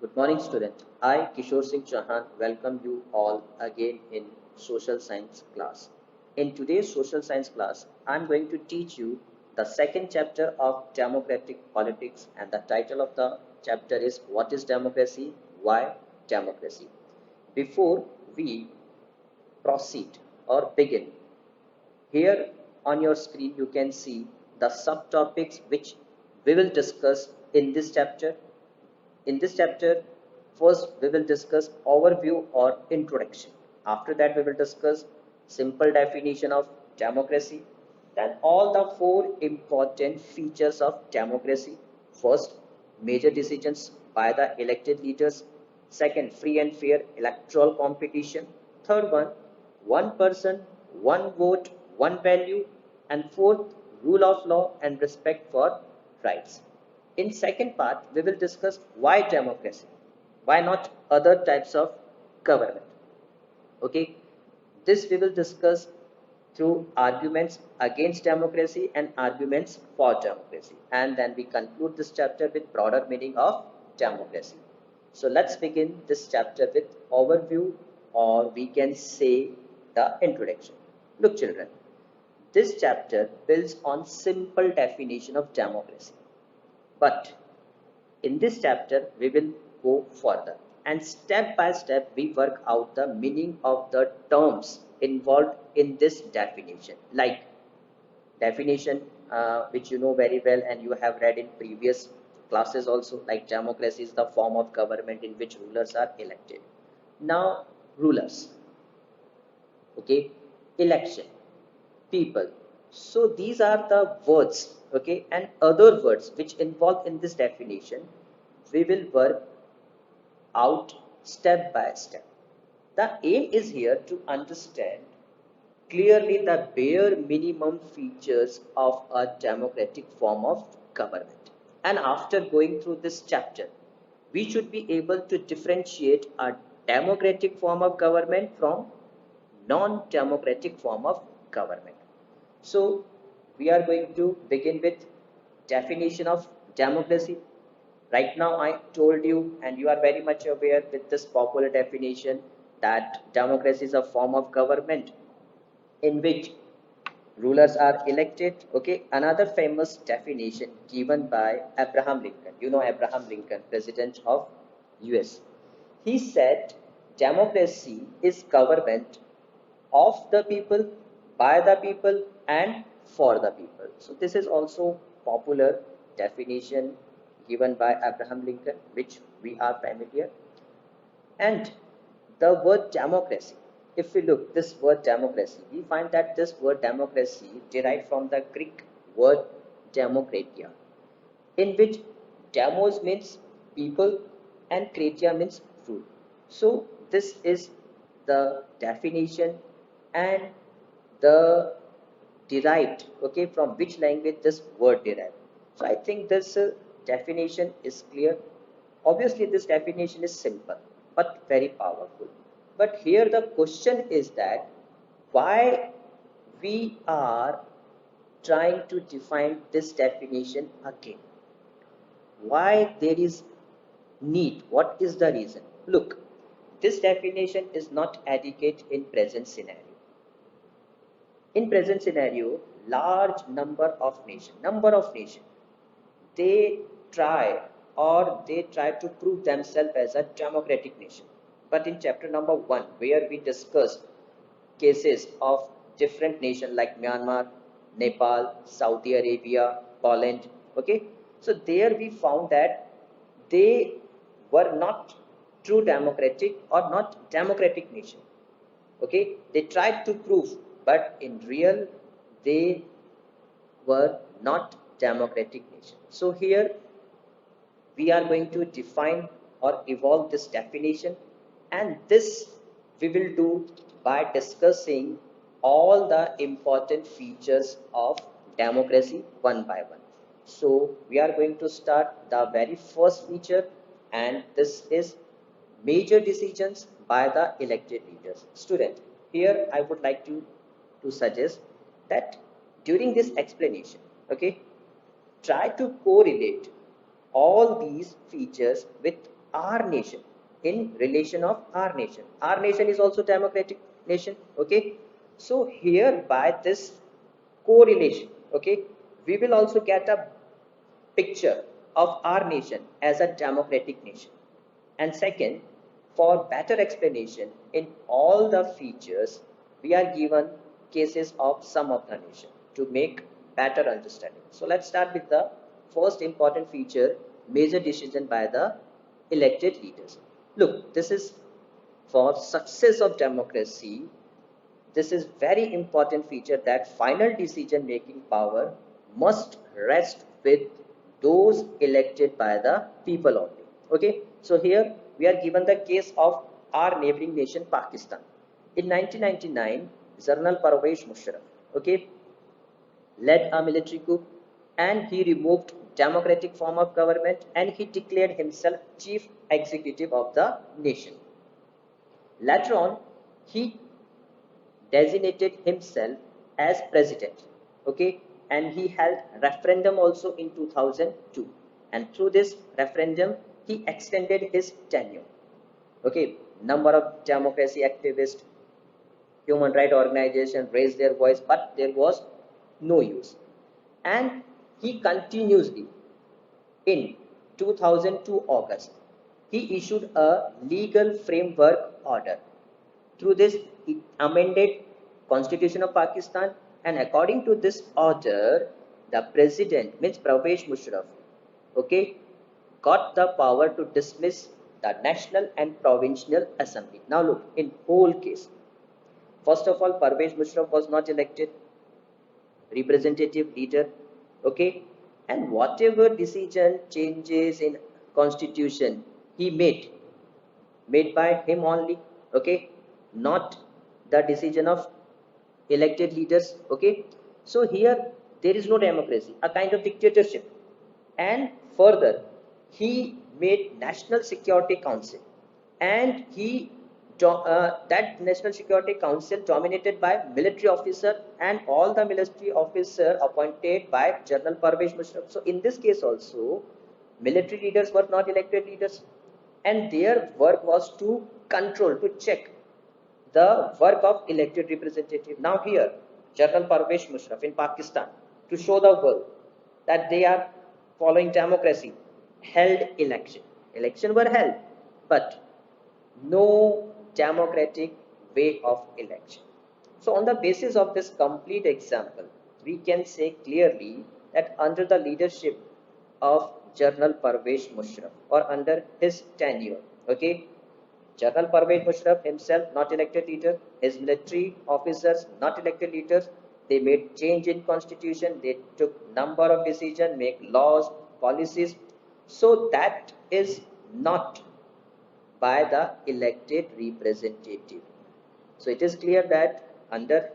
Good morning, student. I, Kishore Singh Chauhan, welcome you all again in social science class. In today's social science class, I'm going to teach you the second chapter of democratic politics, and the title of the chapter is What is Democracy? Why Democracy? Before we proceed or begin, here on your screen you can see the subtopics which we will discuss in this chapter. In this chapter, first we will discuss overview or introduction. After that, we will discuss simple definition of democracy. Then all the four important features of democracy. First, major decisions by the elected leaders. Second, free and fair electoral competition. Third one person, one vote, one value. And fourth, rule of law and respect for rights. In second part, we will discuss why democracy, why not other types of government. Okay, this we will discuss through arguments against democracy and arguments for democracy, and then we conclude this chapter with broader meaning of democracy. So let's begin this chapter with overview, or we can say the introduction. Look, children, this chapter builds on simple definition of democracy, but in this chapter, we will go further, and step by step we work out the meaning of the terms involved in this definition. Like definition, which you know very well and you have read in previous classes also, like democracy is the form of government in which rulers are elected. Now, rulers, okay, election, people. So these are the words, okay, and other words which involved in this definition we will work out step by step. The aim is here to understand clearly the bare minimum features of a democratic form of government. And after going through this chapter, we should be able to differentiate a democratic form of government from non-democratic form of government. So we are going to begin with definition of democracy. Right now I told you, and you are very much aware with this popular definition, that democracy is a form of government in which rulers are elected. Okay, another famous definition given by Abraham Lincoln. You know Abraham Lincoln, president of US. He said democracy is government of the people, by the people, and for the people. So this is also popular definition given by Abraham Lincoln, which we are familiar. And the word democracy, if we look this word democracy, we find that this word democracy derived from the Greek word demokratia, in which demos means people and kratia means rule. So this is the definition and the derived, okay, from which language this word derived. So I think this definition is clear. Obviously this definition is simple but very powerful. But here the question is that why we are trying to define this definition again? Why there is need? What is the reason? Look, this definition is not adequate in present scenario. In present scenario, large number of nation, they try they try to prove themselves as a democratic nation. But in chapter number 1, where we discussed cases of different nations like Myanmar, Nepal, Saudi Arabia, Poland, okay, so there we found that they were not true democratic or not democratic nation. Okay, they tried to prove, but in real they were not democratic nation. So here we are going to define or evolve this definition, and this we will do by discussing all the important features of democracy one by one. So we are going to start the very first feature, and this is major decisions by the elected leaders. Student, here I would like to suggest that during this explanation, okay, try to correlate all these features with our nation, in relation of our nation. Our nation is also democratic nation. Okay, so here by this correlation, okay, we will also get a picture of our nation as a democratic nation. And second, for better explanation in all the features, we are given cases of some of the nation to make better understanding. So let's start with the first important feature, major decision by the elected leaders. Look, this is for success of democracy. This is very important feature that final decision making power must rest with those elected by the people only. Okay, so here we are given the case of our neighboring nation Pakistan. In 1999, General Parvez Musharraf, okay, led a military coup and he removed democratic form of government and he declared himself chief executive of the nation. Later on, he designated himself as president, okay, and he held referendum also in 2002, and through this referendum he extended his tenure. Okay, number of democracy activists, human rights organizations raised their voice, but there was no use, and he continuously in 2002 August, he issued a legal framework order. Through this, it amended Constitution of Pakistan, and according to this order, the president means Parvez Musharraf, okay, got the power to dismiss the National and Provincial Assembly. Now look, in whole case, first of all, Parvez Musharraf was not elected representative leader, okay, and whatever decision changes in constitution he made by him only, okay, not the decision of elected leaders. Okay, so here there is no democracy, a kind of dictatorship. And further, he made National Security Council, and that National Security Council dominated by military officer, and all the military officer appointed by General Parvez Musharraf. So in this case also, military leaders were not elected leaders, and their work was to control, to check the work of elected representative. Now here, General Parvez Musharraf in Pakistan, to show the world that they are following democracy, held election. Election were held, but no democratic way of election. So on the basis of this complete example, we can say clearly that under the leadership of General Parvez Musharraf, or under his tenure, okay, General Parvez Musharraf himself not elected leader, his military officers not elected leaders, they made change in constitution, they took number of decisions, make laws, policies. So that is not by the elected representative. So it is clear that under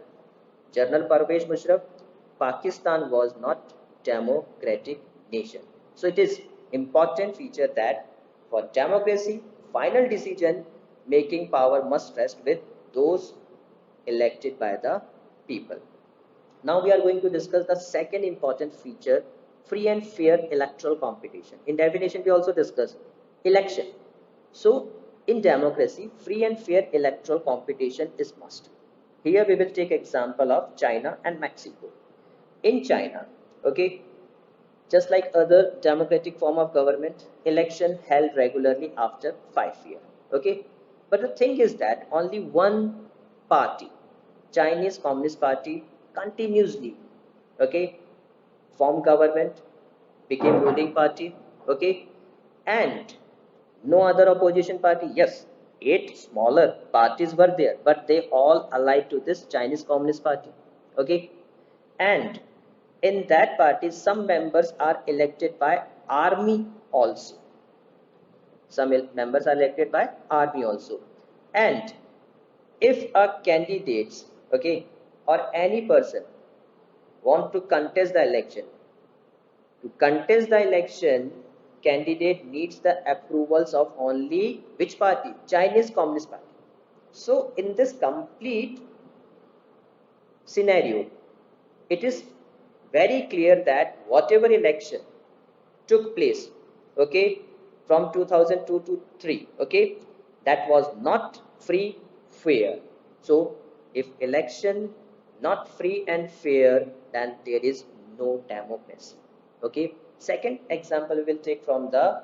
General Parvez Musharraf, Pakistan was not democratic nation. So it is important feature that for democracy, final decision making power must rest with those elected by the people. Now we are going to discuss the second important feature, free and fair electoral competition. In definition, we also discuss election. So in democracy, free and fair electoral competition is must. Here we will take example of China and Mexico. In China, okay, just like other democratic form of government, election held regularly after 5 years. Okay, but the thing is that only one party, Chinese Communist Party, continuously, okay, formed government, became ruling party, okay, and no other opposition party. Yes, 8 smaller parties were there, but they all allied to this Chinese Communist Party, okay, and in that party some members are elected by army also, some members are elected by army also. And if a candidates, okay, or any person want to contest the election, to contest the election, candidate needs the approvals of only which party? Chinese Communist Party. So in this complete scenario, it is very clear that whatever election took place, okay, from 2002 to 3. Okay, that was not free, fair. So if election not free and fair, then there is no democracy. Okay, second example we will take from the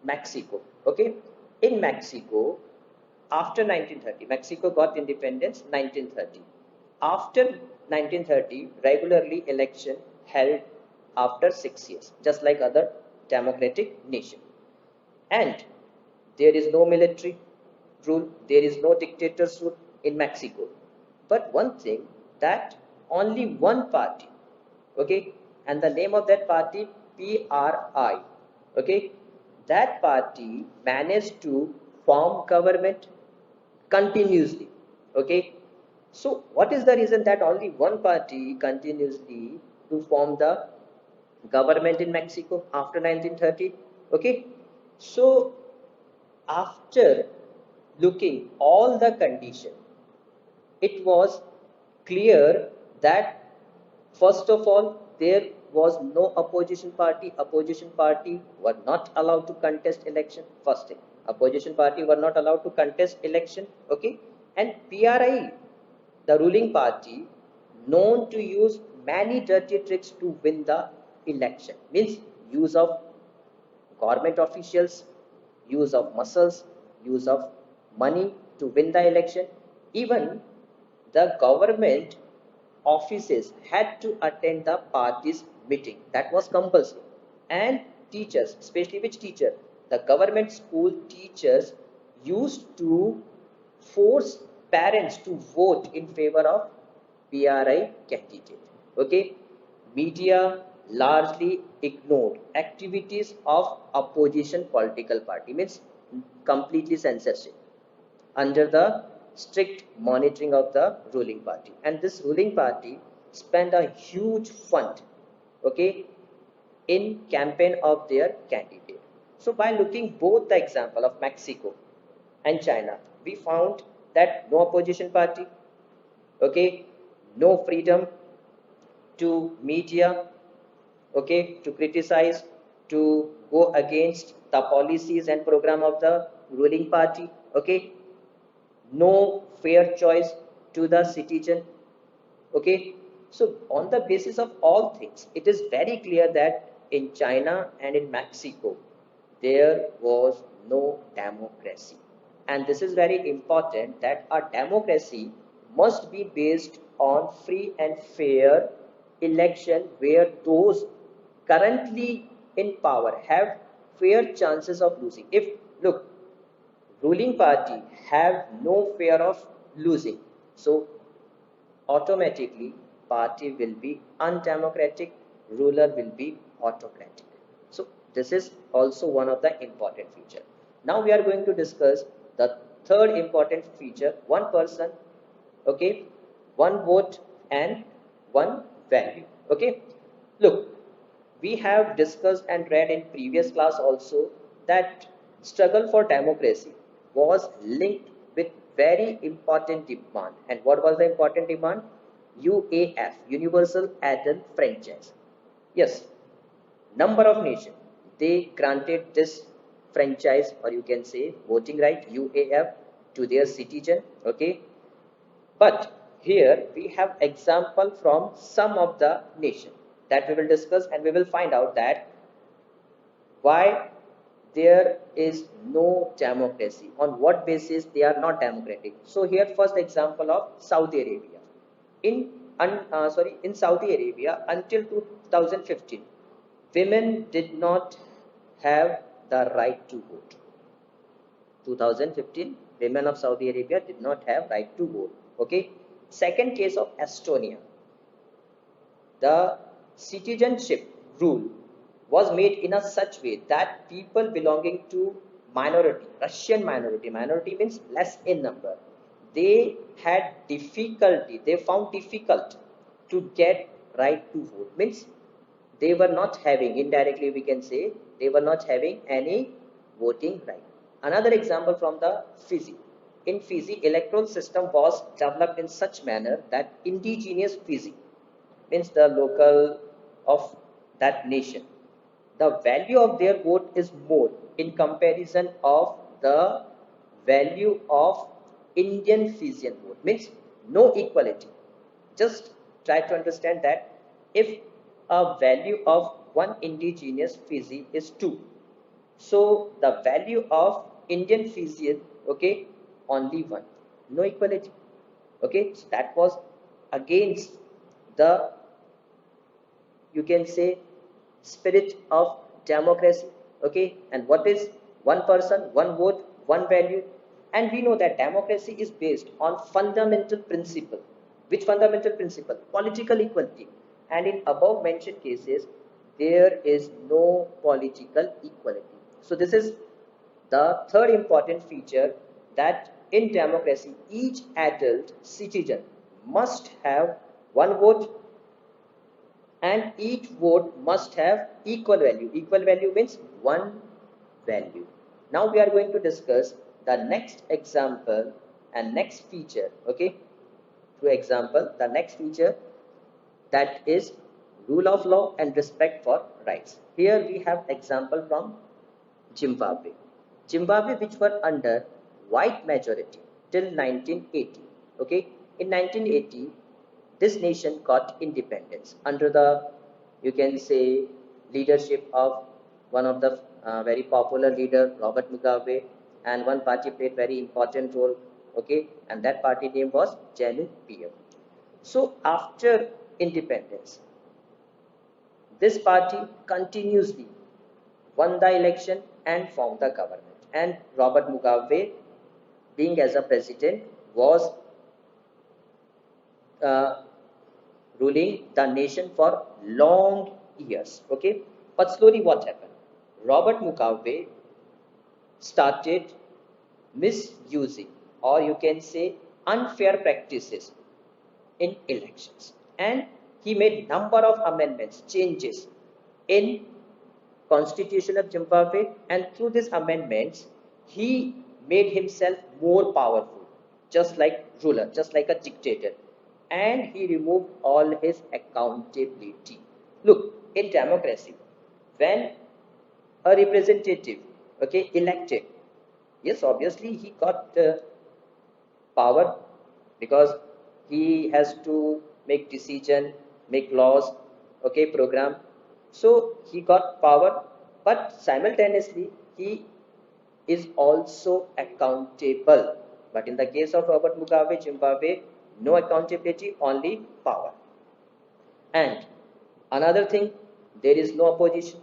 Mexico. Okay, in Mexico, after 1930, Mexico got independence 1930. After 1930, regularly election held after 6 years, just like other democratic nation. And there is no military rule, there is no dictator's rule in Mexico. But one thing, that only one party, okay, and the name of that party, PRI, okay, that party managed to form government continuously. Okay, so what is the reason that only one party continuously to form the government in Mexico after 1930? Okay, so after looking all the condition, it was clear that first of all there was no opposition party. Opposition party were not allowed to contest election. First thing, opposition party were not allowed to contest election. Okay, and PRI, the ruling party, known to use many dirty tricks to win the election, means use of government officials, use of muscles, use of money to win the election. Even the government offices had to attend the party's meeting. That was compulsory. And teachers, especially which teacher? The government school teachers used to force parents to vote in favor of PRI candidate. Okay, media largely ignored activities of opposition political party, means completely censorship under the strict monitoring of the ruling party. And this ruling party spent a huge fund, okay, in campaign of their candidate. So by looking both the example of Mexico and China, we found that no opposition party, okay, no freedom to media, okay, to criticize, to go against the policies and program of the ruling party, okay, no fair choice to the citizen. Okay, so on the basis of all things, it is very clear that in China and in Mexico there was no democracy. And this is very important, that a democracy must be based on free and fair election, where those currently in power have fair chances of losing. If, look, ruling party have no fear of losing, so automatically party will be undemocratic, ruler will be autocratic. So this is also one of the important feature. Now we are going to discuss the third important feature: one person, okay, one vote and one value. Okay, look, we have discussed and read in previous class also that struggle for democracy was linked with very important demand. And what was the important demand? UAF, Universal Adult Franchise. Yes, number of nations, they granted this franchise, or you can say voting right, UAF, to their citizen. Okay, but here we have example from some of the nation that we will discuss, and we will find out that why there is no democracy, on what basis they are not democratic. So here first example of Saudi Arabia. In Saudi Arabia until 2015, women did not have the right to vote. 2015, women of Saudi Arabia did not have right to vote. Okay, second case of Estonia, the citizenship rule was made in a such way that people belonging to minority, Russian minority means less in number, they had difficulty, they found difficult to get right to vote, means they were not having, indirectly we can say, they were not having any voting right. Another example from the Fiji. In Fiji, electoral system was developed in such manner that indigenous Fiji, means the local of that nation, the value of their vote is more in comparison of the value of Indian Fijian vote. Means no equality. Just try to understand that if a value of one indigenous Fiji is 2, so the value of Indian Fijian, okay, only 1. No equality. Okay, so that was against the, you can say, spirit of democracy. Okay, and what is one person, one vote, one value? And we know that democracy is based on fundamental principle. Which fundamental principle? Political equality. And in above mentioned cases, there is no political equality. So this is the third important feature, that in democracy each adult citizen must have one vote, and each vote must have equal value. Equal value means one value. Now we are going to discuss the next example and next feature. Okay, through example, the next feature, that is rule of law and respect for rights. Here we have example from Zimbabwe. Zimbabwe, which were under white majority till 1980. Okay, in 1980, this nation got independence under the, you can say, leadership of one of the very popular leader, Robert Mugabe, and one party played very important role. Okay, and that party name was ZANU PF. So after independence, this party continuously won the election and formed the government. And Robert Mugabe, being as a president, was uh, ruling the nation for long years. Okay, but slowly what happened? Robert Mugabe started misusing, or you can say unfair practices in elections, and he made number of amendments, changes in constitution of Zimbabwe, and through these amendments he made himself more powerful, just like ruler, just like a dictator, and he removed all his accountability. Look, in democracy, when a representative, okay, elected, yes, obviously he got power, because he has to make decision, make laws, okay, program. So he got power, but simultaneously he is also accountable. But in the case of Robert Mugabe, Zimbabwe, no accountability, only power. And another thing, there is no opposition.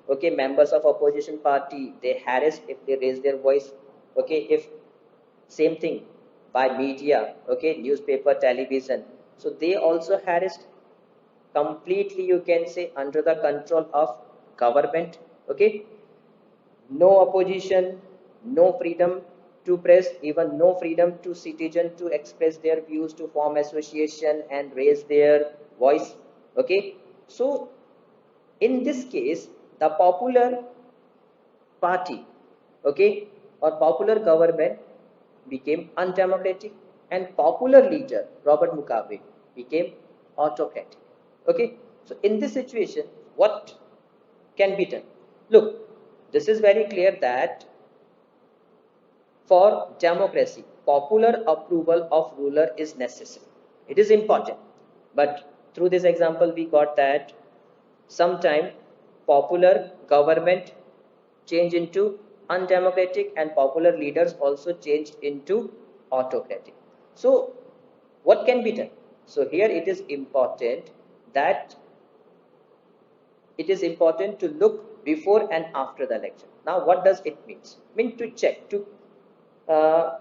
Okay, members of opposition party, they harass if they raise their voice. Okay, if same thing by media, okay, newspaper, television, so they also harassed, completely, you can say, under the control of government. Okay, no opposition, no freedom to press, even no freedom to citizen to express their views, to form association and raise their voice. Okay, so in this case, the popular party, okay, or popular government became undemocratic, and popular leader Robert Mugabe became autocratic. Okay, so in this situation, what can be done? Look, this is very clear that for democracy, popular approval of ruler is necessary. It is important. But through this example, we got that sometime popular government changed into undemocratic, and popular leaders also changed into autocratic. So what can be done? So here it is important that it is important to look before and after the election. Now, what does it mean? Mean to check, to uh,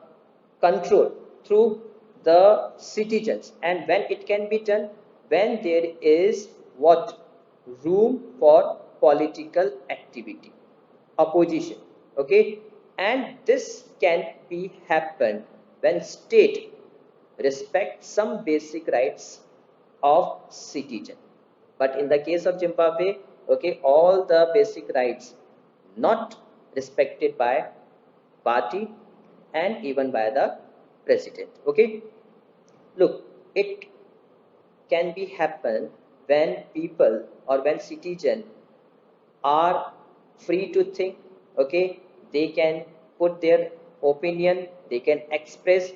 control through the citizens. And when it can be done? When there is what? Room for political activity, opposition. Okay, and this can be happen when state respect some basic rights of citizen. But in the case of Zimbabwe, okay, all the basic rights not respected by party and even by the president. Okay, look, it can be happen when people or when citizen are free to think, okay, they can put their opinion, they can express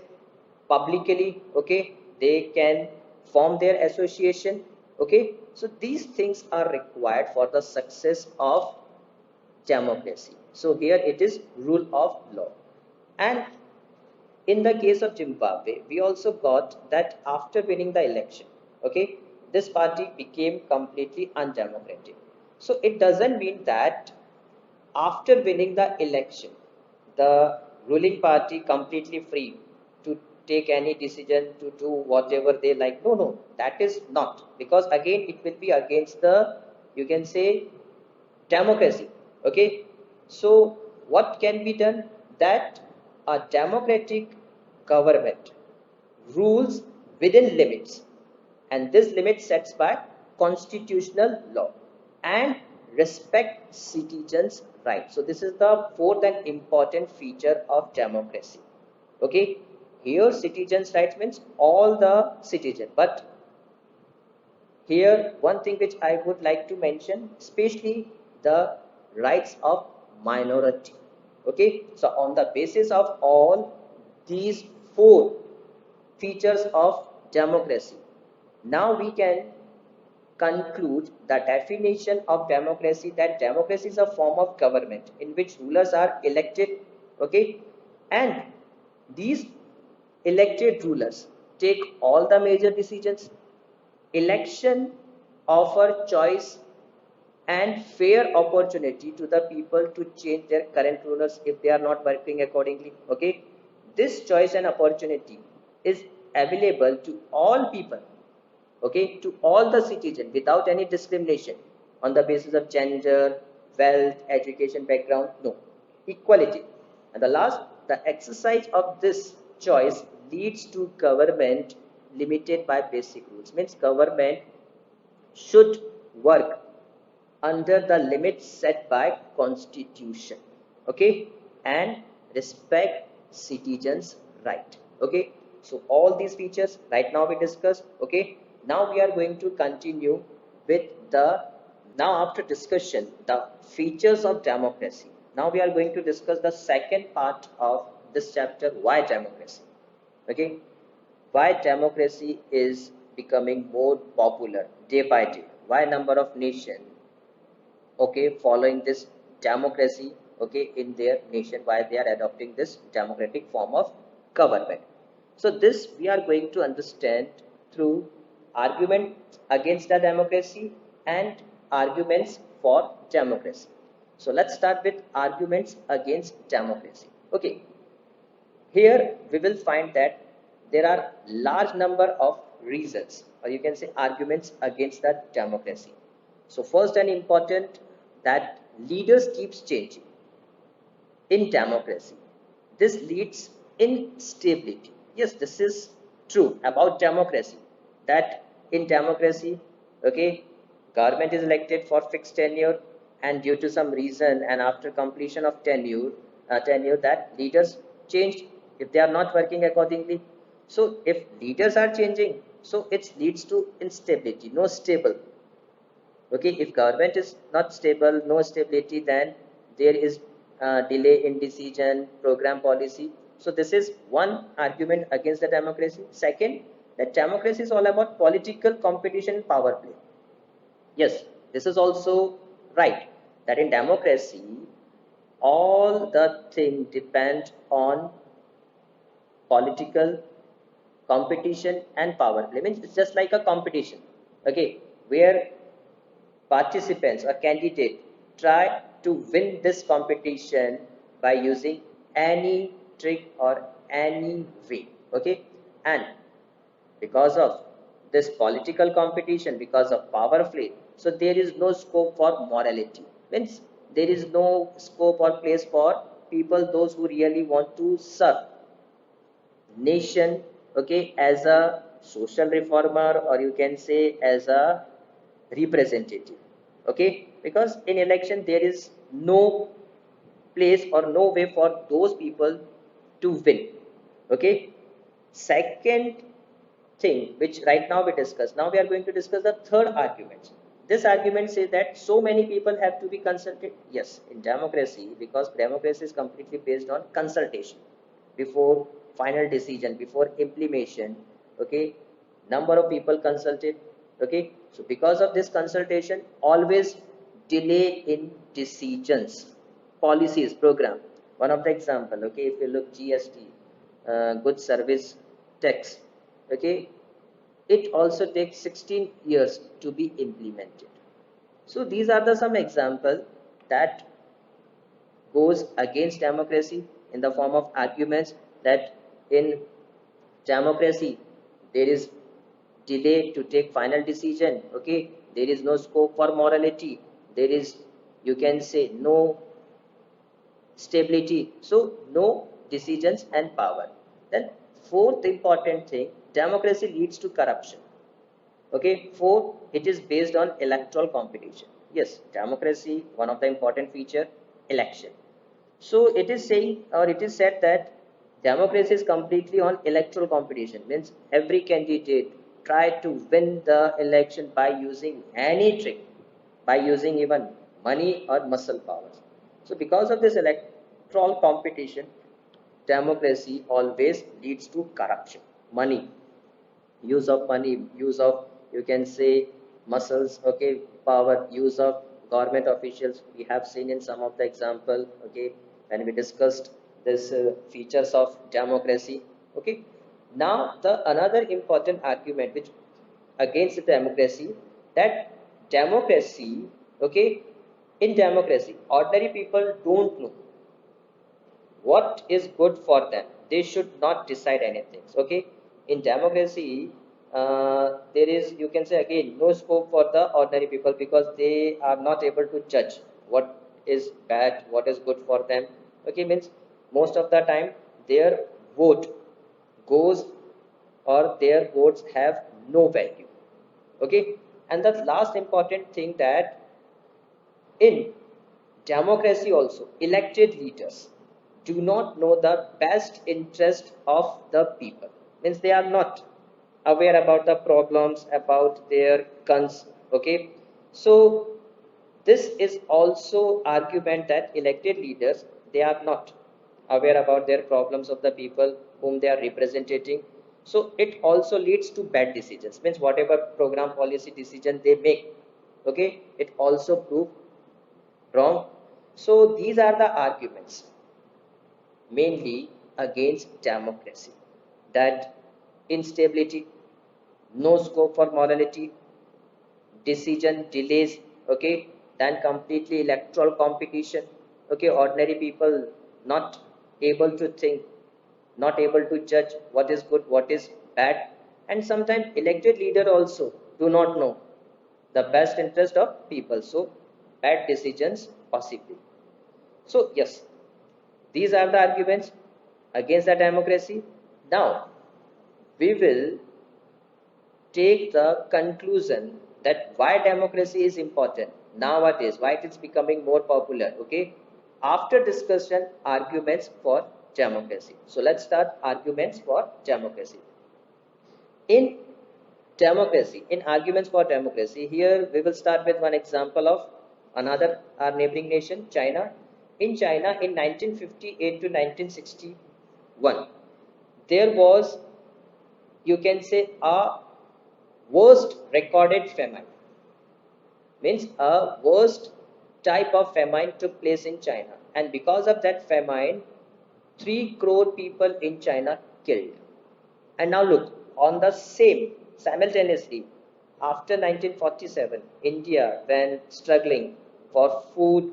publicly, okay, they can form their association, okay. So these things are required for the success of democracy. So here it is rule of law. And in the case of Zimbabwe, we also got that after winning the election, okay, this party became completely undemocratic. So it doesn't mean that after winning the election, the ruling party completely free to take any decision to do whatever they like. No, no, that is not, because again it will be against the, you can say, democracy, okay. So what can be done, that a democratic government rules within limits, and this limit sets by constitutional law, and respect citizens rights. So this is the fourth and important feature of democracy, okay. Here citizens rights means all the citizens, but here, one thing which I would like to mention, especially the rights of minority. Okay, so on the basis of all these four features of democracy, now we can conclude the definition of democracy, that democracy is a form of government in which rulers are elected, okay, and these elected rulers take all the major decisions. Election offer choice and fair opportunity to the people to change their current rulers if they are not working accordingly, okay. This choice and opportunity is available to all people, okay, to all the citizens without any discrimination on the basis of gender, wealth, education, background. No, equality. And the last, the exercise of this choice leads to government limited by basic rules, means government should work under the limits set by constitution, okay, and respect citizens right, okay. So all these features right now we discussed, okay. Now we are going to continue with the, now after discussion the features of democracy, now we are going to discuss the second part of this chapter, why democracy, okay. Why democracy is becoming more popular day by day, why number of nation, okay, following this democracy, okay, in their nation, why they are adopting this democratic form of government. So this we are going to understand through arguments against the democracy and arguments for democracy. So let's start with arguments against democracy, okay. Here we will find that there are large number of reasons, or you can say arguments against the democracy. So first and important, that leaders keeps changing in democracy. This leads instability. Yes, this is true about democracy. That in democracy, okay, government is elected for fixed tenure, and due to some reason, and after completion of tenure, that leaders changed if they are not working accordingly. So if leaders are changing, so it leads to instability, no stable, okay. If government is not stable, no stability, then there is delay in decision, program, policy. So this is one argument against the democracy. Second, that democracy is all about political competition and power play. Yes, this is also right, that in democracy all the thing depend on political competition and power play, means it's just like a competition, okay, where participants or candidate try to win this competition by using any trick or any way, okay. And because of this political competition, because of power play, so there is no scope for morality, means there is no scope or place for people, those who really want to serve nation, okay, as a social reformer, or you can say as a representative, okay. Because in election there is no place or no way for those people to win, okay. Second thing which right now we discuss, now we are going to discuss the third argument, This argument says that so many people have to be consulted. Yes, in democracy, because democracy is completely based on consultation before final decision, before implementation. Okay, number of people consulted. Okay, so because of this consultation, always delay in decisions, policies, program. One of the example. Okay, if you look GST, good service tax. Okay, it also takes 16 years to be implemented. So these are the some examples that goes against democracy in the form of arguments that in democracy there is delay to take final decision. Okay, there is no scope for morality, there is, you can say, no stability, so no decisions and power. Then fourth important thing, democracy leads to corruption. Okay, four, it is based on electoral competition. Yes, democracy, one of the important feature, election. So it is saying, or it is said that democracy is completely on electoral competition. Means every candidate try to win the election by using any trick, by using even money or muscle powers. So because of this electoral competition, democracy always leads to corruption, money, use of money, use of, you can say, muscles, okay, power, use of government officials. We have seen in some of the example, okay, when we discussed this features of democracy. Okay, now the another important argument which against the democracy, that democracy, okay, in democracy ordinary people don't know what is good for them, they should not decide anything. Okay, in democracy, there is, you can say again, no scope for the ordinary people because they are not able to judge what is bad, what is good for them. Okay, means most of the time their vote goes, or their votes have no value. Okay, and the last important thing, that in democracy also elected leaders do not know the best interest of the people. Means they are not aware about the problems, about their cons. Okay, so this is also argument that elected leaders, they are not aware about their problems of the people whom they are representing. So it also leads to bad decisions. Means whatever program policy decision they make, okay, it also prove wrong. So these are the arguments mainly against democracy, that instability, no scope for morality, decision delays, okay, then completely electoral competition, okay, ordinary people not able to think, not able to judge what is good, what is bad, and sometimes elected leader also do not know the best interest of people, so bad decisions possibly. So yes, these are the arguments against the democracy. Now we will take the conclusion that why democracy is important nowadays, why it is becoming more popular. Okay, after discussion, arguments for democracy. So let's start arguments for democracy. In democracy, in arguments for democracy, here we will start with one example of another, our neighboring nation, China. In China, in 1958 to 1961, there was, you can say, a worst recorded famine. Means a worst type of famine took place in China, and because of that famine, 3 crore people in China killed. And now look, on the same, simultaneously, after 1947, India, when struggling for food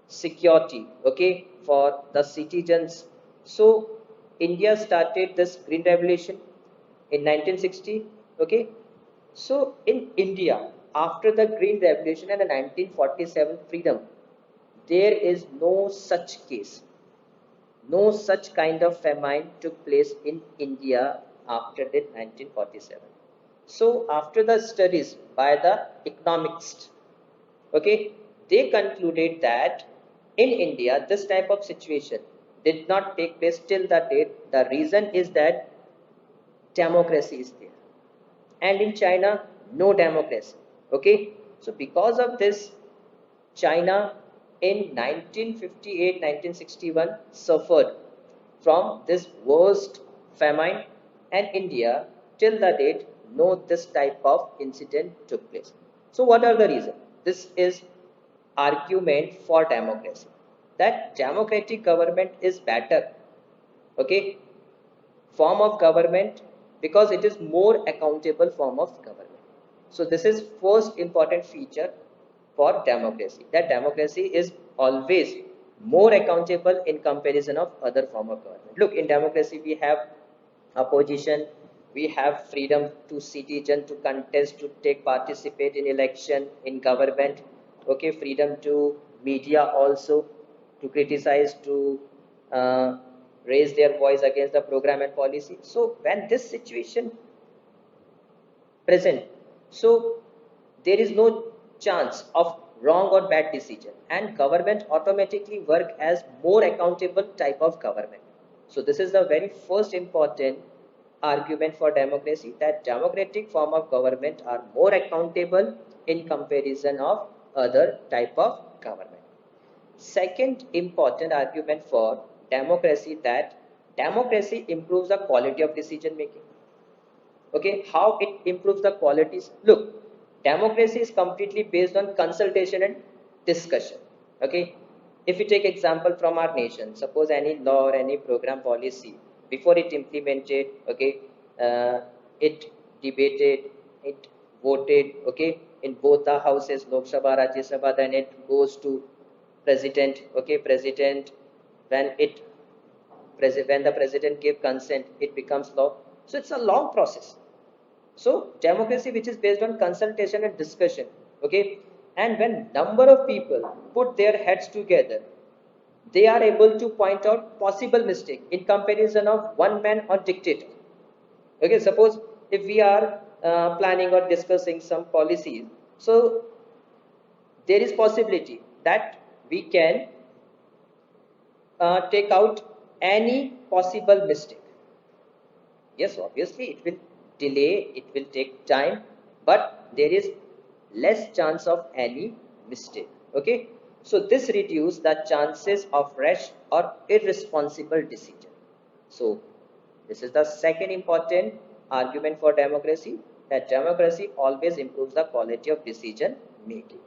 security, okay, for the citizens, so India started this Green Revolution in 1960. Okay, so in India, after the Green Revolution and the 1947 freedom, there is no such case, no such kind of famine took place in India after the 1947. So after the studies by the economists, okay, they concluded that in India this type of situation did not take place till the date. The reason is that democracy is there, and in China no democracy. Okay, so because of this, China in 1958 1961 suffered from this worst famine, and India till the date no this type of incident took place. So what are the reasons? This is argument for democracy, that democratic government is better, okay, form of government, because it is more accountable form of government. So this is first important feature for democracy, that democracy is always more accountable in comparison of other form of government. Look, in democracy we have opposition, we have freedom to citizen to contest, to take participate in election, in government, okay, freedom to media also to criticize, to uh, raise their voice against the program and policy. So when this situation present, so there is no chance of wrong or bad decision, and government automatically work as more accountable type of government. So this is the very first important argument for democracy, that democratic form of government are more accountable in comparison of other type of government. Second important argument for democracy, that democracy improves the quality of decision making. Okay, how it improves the qualities? Look, democracy is completely based on consultation and discussion. Okay, if we take example from our nation, suppose any law or any program policy, before it implemented, okay, uh, it debated, it voted, okay, in both the houses, Lok Sabha, Rajya Sabha, then it goes to president, okay, president, when it when the president gave consent, it becomes law. So it's a long process. So democracy, which is based on consultation and discussion, okay, and when number of people put their heads together, they are able to point out possible mistake in comparison of one man or dictator. Okay, suppose if we are planning or discussing some policies, so there is possibility that we can take out any possible mistake. Yes, obviously it will delay, it will take time, but there is less chance of any mistake. Okay, so this reduce the chances of rash or irresponsible decision. So this is the second important argument for democracy, that democracy always improves the quality of decision making.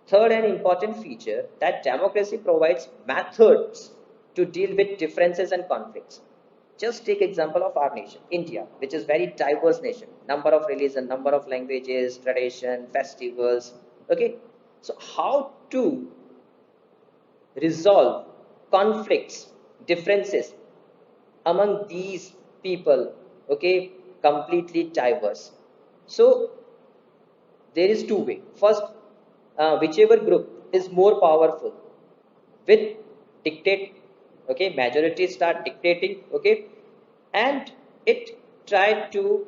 Third and important feature, that democracy provides methods to deal with differences and conflicts. Just take example of our nation, India, which is very diverse nation, number of religion, number of languages, tradition, festivals. Okay, so how to resolve conflicts, differences among these people? Okay, completely diverse. So there is two way. First, whichever group is more powerful with dictate, okay, majority start dictating, okay, and it try to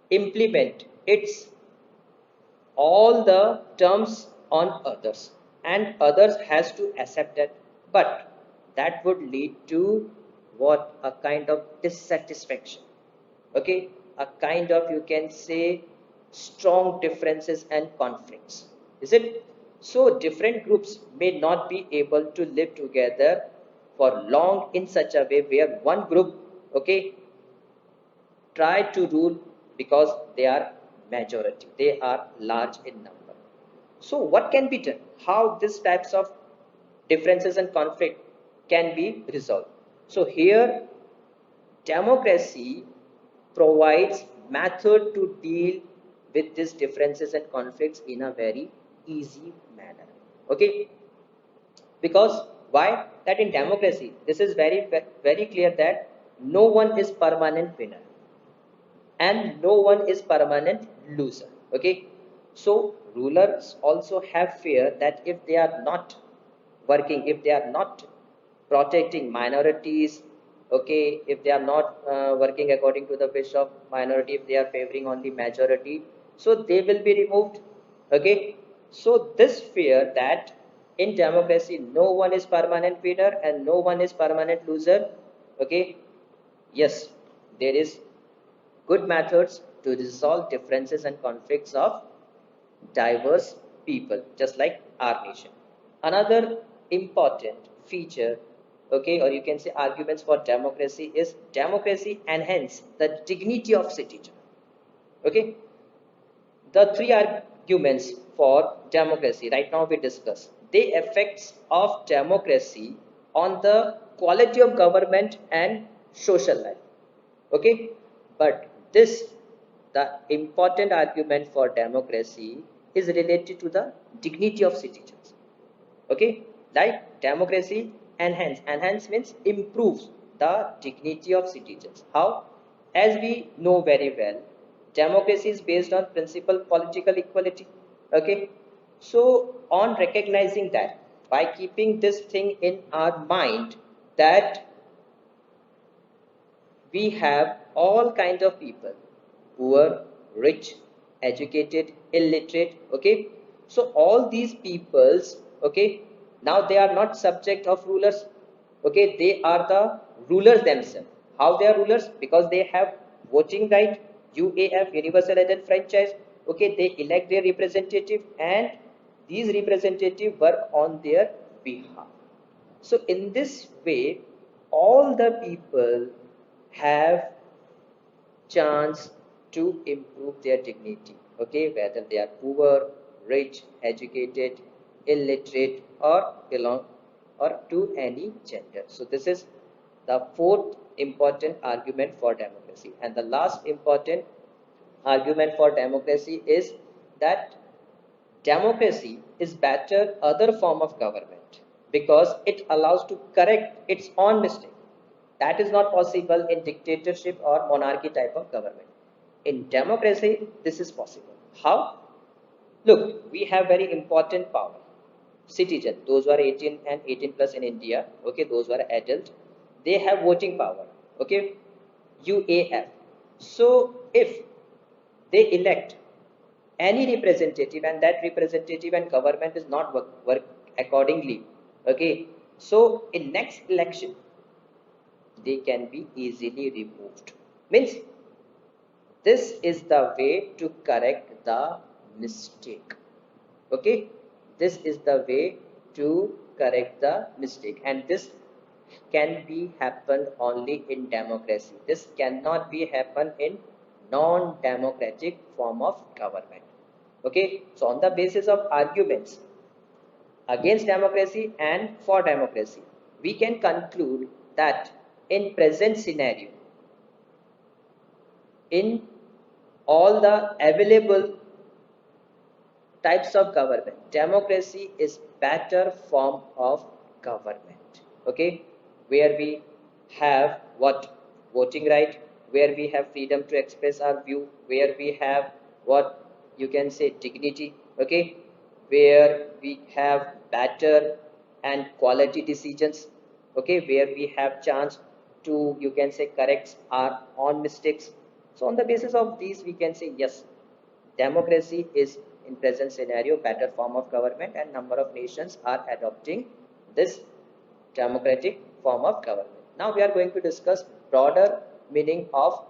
implement its all the terms on others, and others has to accept that, but that would lead to what, a kind of dissatisfaction, okay, a kind of, you can say, strong differences and conflicts, is it? So different groups may not be able to live together for long in such a way where one group, okay, try to rule because they are majority, they are large in number. So what can be done, how these types of differences and conflict can be resolved? So here democracy provides method to deal with these differences and conflicts in a very easy manner. Okay, because why? That in democracy this is very clear that no one is permanent winner and no one is permanent loser. Okay, so rulers also have fear that if they are not working, if they are not protecting minorities, okay, if they are not working according to the wish of minority, if they are favoring only majority, so they will be removed. Okay, so this fear that in democracy no one is permanent winner and no one is permanent loser. Okay, yes, there is good methods to resolve differences and conflicts of diverse people, just like our nation. Another important feature, okay, or you can say arguments for democracy is democracy enhance the dignity of citizen. Okay, the three arguments for democracy right now we discuss the effects of democracy on the quality of government and social life. Okay, but this the important argument for democracy is related to the dignity of citizens. Okay, like democracy enhance means improves the dignity of citizens. How? As we know very well, democracy is based on principle political equality. Okay, so on recognizing that, by keeping this thing in our mind, that we have all kinds of people, poor, rich, educated, illiterate. Okay, so all these peoples, okay, now they are not subject of rulers. Okay, they are the rulers themselves. How they are rulers? Because they have voting right, UAF, universal agent franchise. Okay, they elect their representative, and these representative work on their behalf. So in this way, all the people have chance to improve their dignity. Okay, whether they are poor, rich, educated, illiterate, or belong or to any gender. So this is the fourth important argument for democracy. And the last important argument for democracy is that democracy is better other form of government because it allows to correct its own mistake. That is not possible in dictatorship or monarchy type of government. In democracy, this is possible. How? Look, we have very important power. Citizen, those who are 18 and 18 plus in India, okay, those who are adult, they have voting power. Okay, UAF. So if they elect any representative and that representative and government is not work accordingly, okay, so in next election they can be easily removed. Means this is the way to correct the mistake. Okay, this is the way to correct the mistake, and this can be happen only in democracy. This cannot be happen in non-democratic form of government. Okay, so on the basis of arguments against democracy and for democracy, we can conclude that in present scenario, in all the available types of government, democracy is better form of government. Okay, where we have what? Voting right, where we have freedom to express our view, where we have what you can say dignity. Okay, where we have better and quality decisions. Okay, where we have chance to you can say correct our own mistakes. So on the basis of these we can say yes, democracy is in present scenario better form of government, and number of nations are adopting this democratic form of government. Now we are going to discuss broader meaning of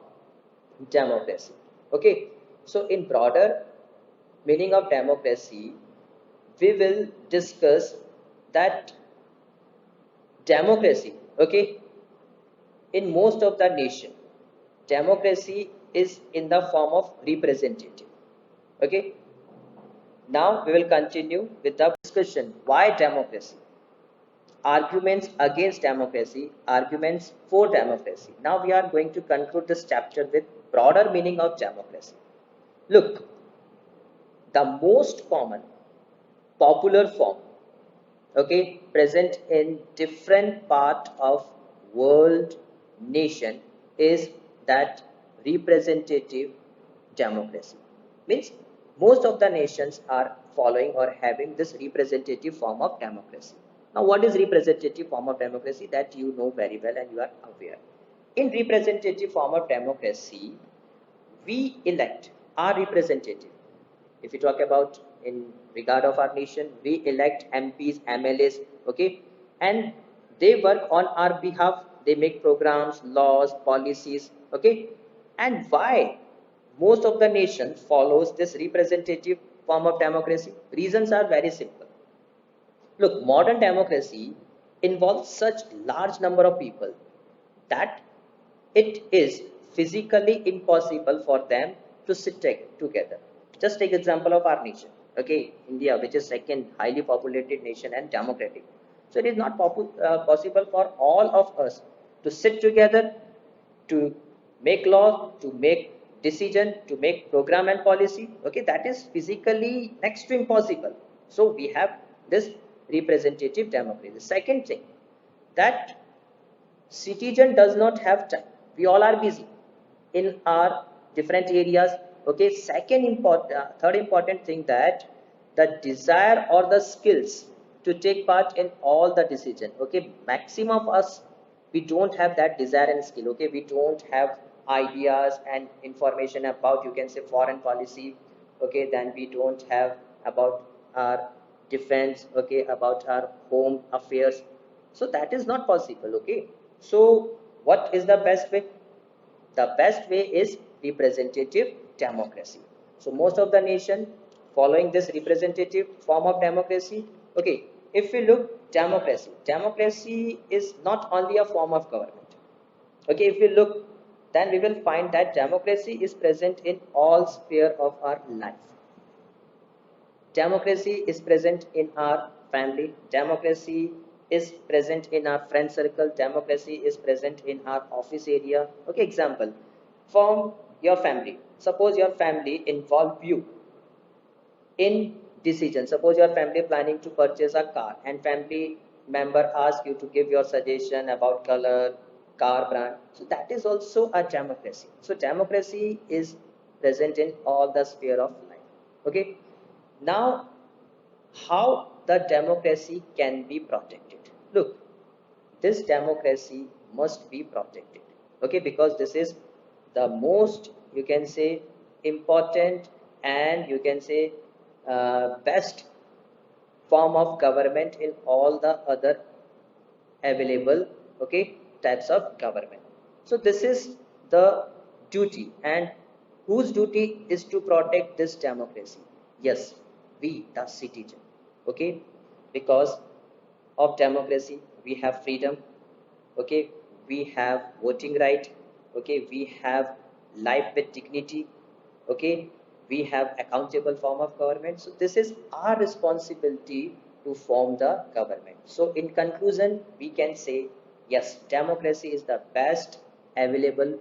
democracy. Okay, so in broader meaning of democracy, we will discuss that democracy, okay, in most of the nation, democracy is in the form of representative. Okay, now we will continue with the discussion. Why democracy? Arguments against democracy, arguments for democracy. Now we are going to conclude this chapter with broader meaning of democracy. Look, the most common popular form, okay, present in different part of world nation is that representative democracy. Means most of the nations are following or having this representative form of democracy. Now what is representative form of democracy? That you know very well and you are aware. In representative form of democracy, we elect our representative. If we talk about in regard of our nation, we elect MPs, MLAs, okay, and they work on our behalf. They make programs, laws, policies, okay. And why most of the nation follows this representative form of democracy? Reasons are very simple. Look, modern democracy involves such large number of people that it is physically impossible for them to sit together. Just take example of our nation, okay, India, which is second highly populated nation and democratic. So it is not possible for all of us to sit together to make law, to make decision, to make program and policy. Okay, that is physically next to impossible. So we have this representative democracy. Second thing, that citizen does not have time. We all are busy in our different areas. Okay, third important thing, that the desire or the skills to take part in all the decision. Okay, maximum of us, we don't have that desire and skill. Okay, we don't have ideas and information about, you can say, foreign policy. Okay, then we don't have about our defense. Okay, about our home affairs. So that is not possible. Okay, so what is the best way? The best way is representative democracy. So most of the nation following this representative form of democracy. Okay, if we look, democracy is not only a form of government. Okay, if we look, then we will find that democracy is present in all sphere of our life. Democracy is present in our family. Democracy is present in our friend circle. Democracy is present in our office area. Okay, example, from your family. Suppose your family involve you in decision. Suppose your family planning to purchase a car and family member ask you to give your suggestion about color, car brand. So that is also a democracy. So democracy is present in all the sphere of life. Okay, now how the democracy can be protected? Look, this democracy must be protected. Okay, because this is the most, you can say, important, and you can say best form of government in all the other available, okay, types of government. So this is the duty, and whose duty is to protect this democracy? Yes, we the citizen. Okay, because of democracy we have freedom. Okay, we have voting right. Okay, we have life with dignity. Okay, we have accountable form of government. So this is our responsibility to form the government. So in conclusion, we can say yes, democracy is the best available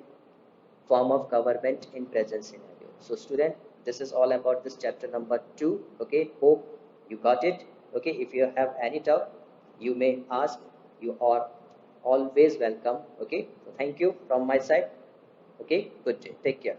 form of government in present scenario. So student, this is all about this chapter number 2. Okay, hope you got it. Okay, if you have any doubt, you may ask. You are always welcome. Okay, so thank you from my side. Okay, good day, take care.